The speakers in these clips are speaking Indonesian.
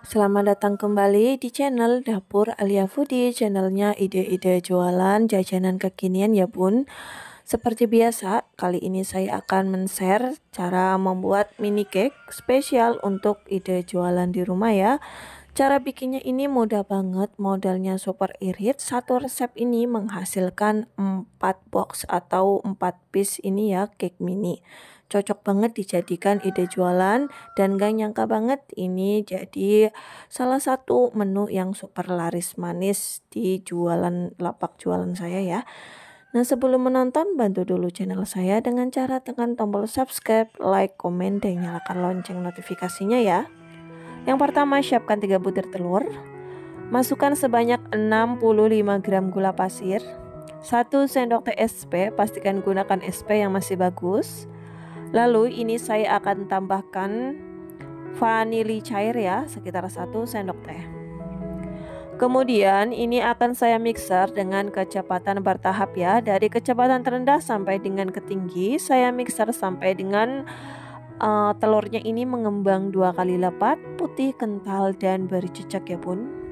Selamat datang kembali di channel Dapur Alia Foodie, channelnya ide-ide jualan jajanan kekinian ya bun. Seperti biasa, kali ini saya akan men-share cara membuat mini cake spesial untuk ide jualan di rumah ya. Cara bikinnya ini mudah banget, modalnya super irit. Satu resep ini menghasilkan 4 box atau 4 piece ini ya, cake mini. Cocok banget dijadikan ide jualan dan gak nyangka banget ini jadi salah satu menu yang super laris manis di jualan lapak jualan saya ya. Nah, sebelum menonton, bantu dulu channel saya dengan cara tekan tombol subscribe, like, komen, dan nyalakan lonceng notifikasinya ya. Yang pertama, siapkan 3 butir telur. Masukkan sebanyak 65 gram gula pasir. 1 sendok teh SP, pastikan gunakan SP yang masih bagus. Lalu ini saya akan tambahkan vanili cair ya, sekitar 1 sendok teh. Kemudian ini akan saya mixer dengan kecepatan bertahap ya. Dari kecepatan terendah sampai dengan ketinggi, saya mixer sampai dengan telurnya ini mengembang 2 kali lipat, putih, kental, dan berjejak ya bun.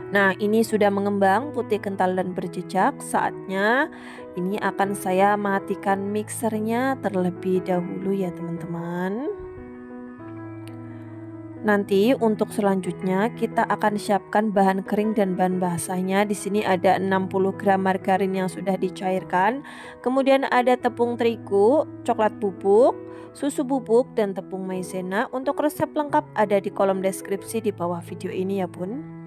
Nah, ini sudah mengembang, putih, kental, dan berjejak. Saatnya ini akan saya matikan mixernya terlebih dahulu ya teman-teman. Nanti untuk selanjutnya kita akan siapkan bahan kering dan bahan basahnya. Di sini ada 60 gram margarin yang sudah dicairkan. Kemudian ada tepung terigu, coklat bubuk, susu bubuk, dan tepung maizena. Untuk resep lengkap ada di kolom deskripsi di bawah video ini ya bun.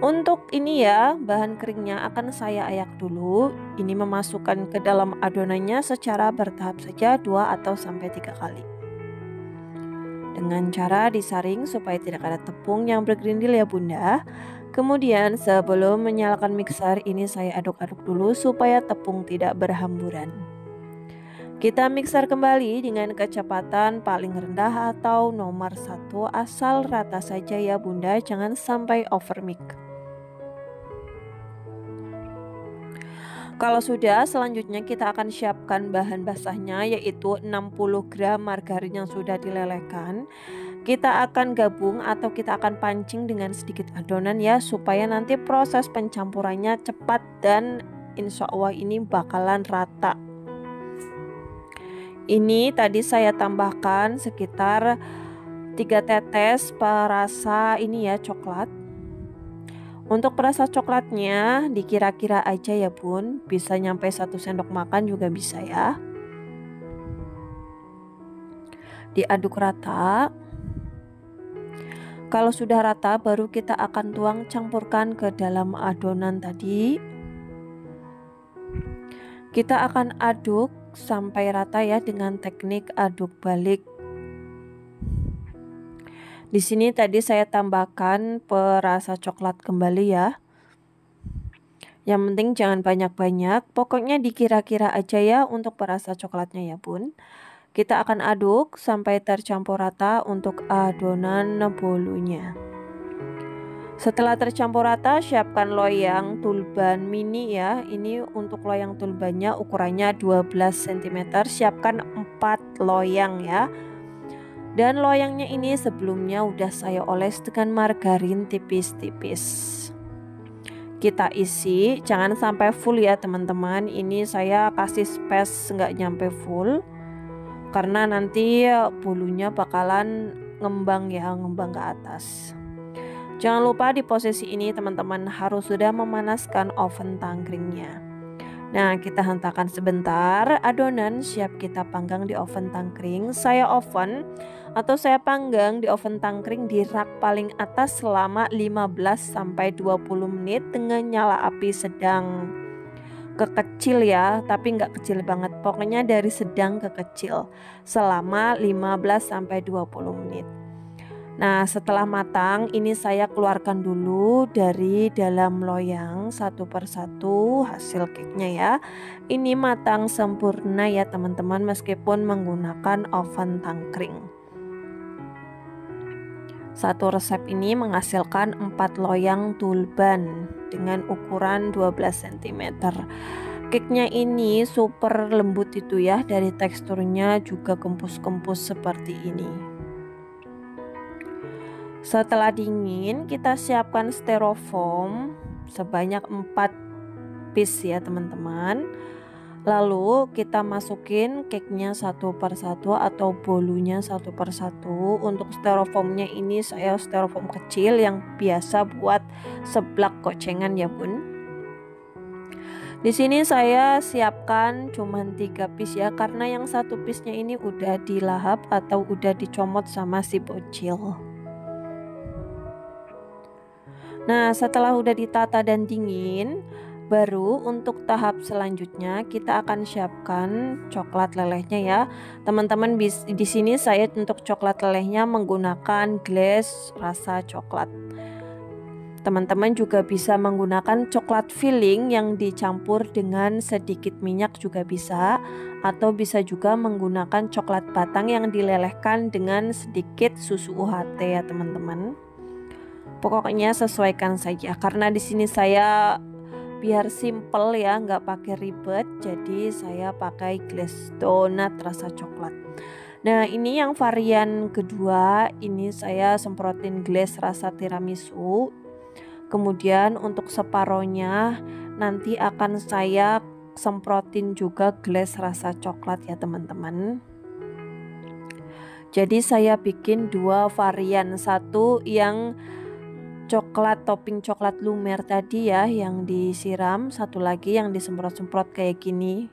Untuk ini ya, bahan keringnya akan saya ayak dulu. Ini memasukkan ke dalam adonannya secara bertahap saja 2 atau sampai 3 kali. Dengan cara disaring supaya tidak ada tepung yang bergerindil ya bunda. Kemudian sebelum menyalakan mixer ini saya aduk-aduk dulu supaya tepung tidak berhamburan. Kita mixer kembali dengan kecepatan paling rendah atau nomor 1, asal rata saja ya bunda, jangan sampai overmix. Kalau sudah, selanjutnya kita akan siapkan bahan basahnya yaitu 60 gram margarin yang sudah dilelehkan. Kita akan gabung atau kita akan pancing dengan sedikit adonan ya, supaya nanti proses pencampurannya cepat dan insya Allah ini bakalan rata. Ini tadi saya tambahkan sekitar 3 tetes perasa ini ya, coklat. Untuk perasa coklatnya dikira-kira aja ya bun, bisa nyampe 1 sendok makan juga bisa ya. Diaduk rata. Kalau sudah rata baru kita akan tuang, campurkan ke dalam adonan tadi. Kita akan aduk sampai rata ya dengan teknik aduk balik. Di sini tadi saya tambahkan perasa coklat kembali ya. Yang penting jangan banyak-banyak, pokoknya dikira-kira aja ya untuk perasa coklatnya ya bun. Kita akan aduk sampai tercampur rata untuk adonan bolunya. Setelah tercampur rata, siapkan loyang tulban mini ya. Ini untuk loyang tulbannya ukurannya 12 cm, siapkan 4 loyang ya. Dan loyangnya ini sebelumnya udah saya oles dengan margarin tipis-tipis. Kita isi, jangan sampai full ya teman-teman. Ini saya kasih space nggak nyampe full, karena nanti bulunya bakalan ngembang ya, ngembang ke atas. Jangan lupa di posisi ini teman-teman harus sudah memanaskan oven tangkringnya. Nah, kita hentakan sebentar, adonan siap kita panggang di oven tangkring. Saya panggang di oven tangkring di rak paling atas selama 15-20 menit dengan nyala api sedang ke kecil ya, tapi nggak kecil banget, pokoknya dari sedang ke kecil selama 15-20 menit. Nah, setelah matang ini saya keluarkan dulu dari dalam loyang satu persatu hasil cake-nya ya. Ini matang sempurna ya teman-teman, meskipun menggunakan oven tangkring. Satu resep ini menghasilkan 4 loyang tulban dengan ukuran 12 cm. cake-nya ini super lembut itu ya, dari teksturnya juga gembus-gembus seperti ini. Setelah dingin, kita siapkan styrofoam sebanyak 4 piece ya teman-teman. Lalu kita masukin cake-nya satu persatu atau bolunya satu persatu. Untuk styrofoamnya ini saya styrofoam kecil yang biasa buat seblak gocengan ya bun. Di sini saya siapkan cuman 3 piece ya, karena yang satu piece-nya ini udah dilahap atau udah dicomot sama si bocil. Nah, setelah udah ditata dan dingin, baru untuk tahap selanjutnya kita akan siapkan coklat lelehnya ya. Teman-teman di sini saya untuk coklat lelehnya menggunakan glaze rasa coklat. Teman-teman juga bisa menggunakan coklat filling yang dicampur dengan sedikit minyak juga bisa, atau bisa juga menggunakan coklat batang yang dilelehkan dengan sedikit susu UHT ya teman-teman. Pokoknya sesuaikan saja, karena di sini saya biar simple ya, nggak pakai ribet, jadi saya pakai glaze donat rasa coklat. Nah, ini yang varian kedua, ini saya semprotin glaze rasa tiramisu. Kemudian untuk separohnya nanti akan saya semprotin juga glaze rasa coklat ya teman-teman. Jadi saya bikin 2 varian, satu yang coklat topping coklat lumer tadi ya yang disiram, satu lagi yang disemprot-semprot kayak gini.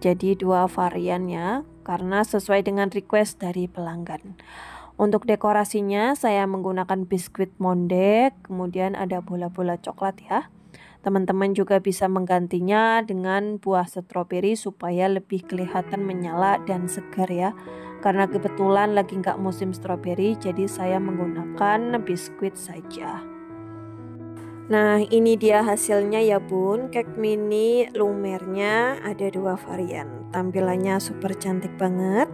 Jadi 2 varian ya, karena sesuai dengan request dari pelanggan. Untuk dekorasinya saya menggunakan biskuit monde, kemudian ada bola-bola coklat ya. Teman-teman juga bisa menggantinya dengan buah stroberi supaya lebih kelihatan menyala dan segar ya. Karena kebetulan lagi nggak musim stroberi, jadi saya menggunakan biskuit saja. Nah, ini dia hasilnya ya bun. Cake mini lumernya ada 2 varian. Tampilannya super cantik banget.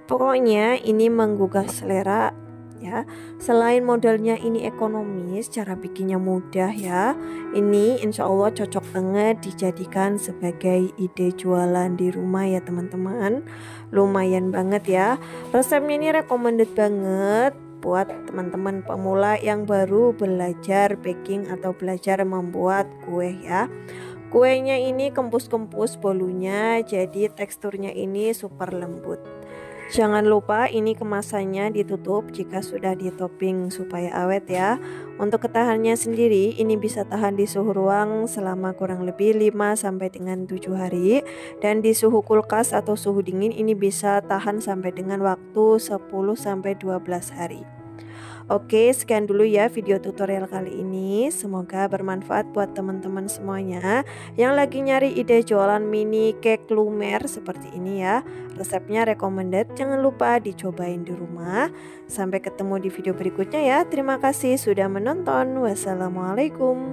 Pokoknya ini menggugah selera ya. Selain modelnya ini ekonomis, cara bikinnya mudah ya. Ini insya Allah cocok banget dijadikan sebagai ide jualan di rumah ya teman-teman. Lumayan banget ya. Resepnya ini recommended banget buat teman-teman pemula yang baru belajar baking atau belajar membuat kue ya. Kuenya ini kempus-kempus bolunya, jadi teksturnya ini super lembut. Jangan lupa ini kemasannya ditutup jika sudah ditopping supaya awet ya. Untuk ketahannya sendiri ini bisa tahan di suhu ruang selama kurang lebih 5 sampai dengan 7 hari, dan di suhu kulkas atau suhu dingin ini bisa tahan sampai dengan waktu 10 sampai 12 hari. Oke, sekian dulu ya video tutorial kali ini. Semoga bermanfaat buat teman-teman semuanya yang lagi nyari ide jualan mini cake lumer seperti ini ya. Resepnya recommended, jangan lupa dicobain di rumah. Sampai ketemu di video berikutnya ya. Terima kasih sudah menonton. Wassalamualaikum.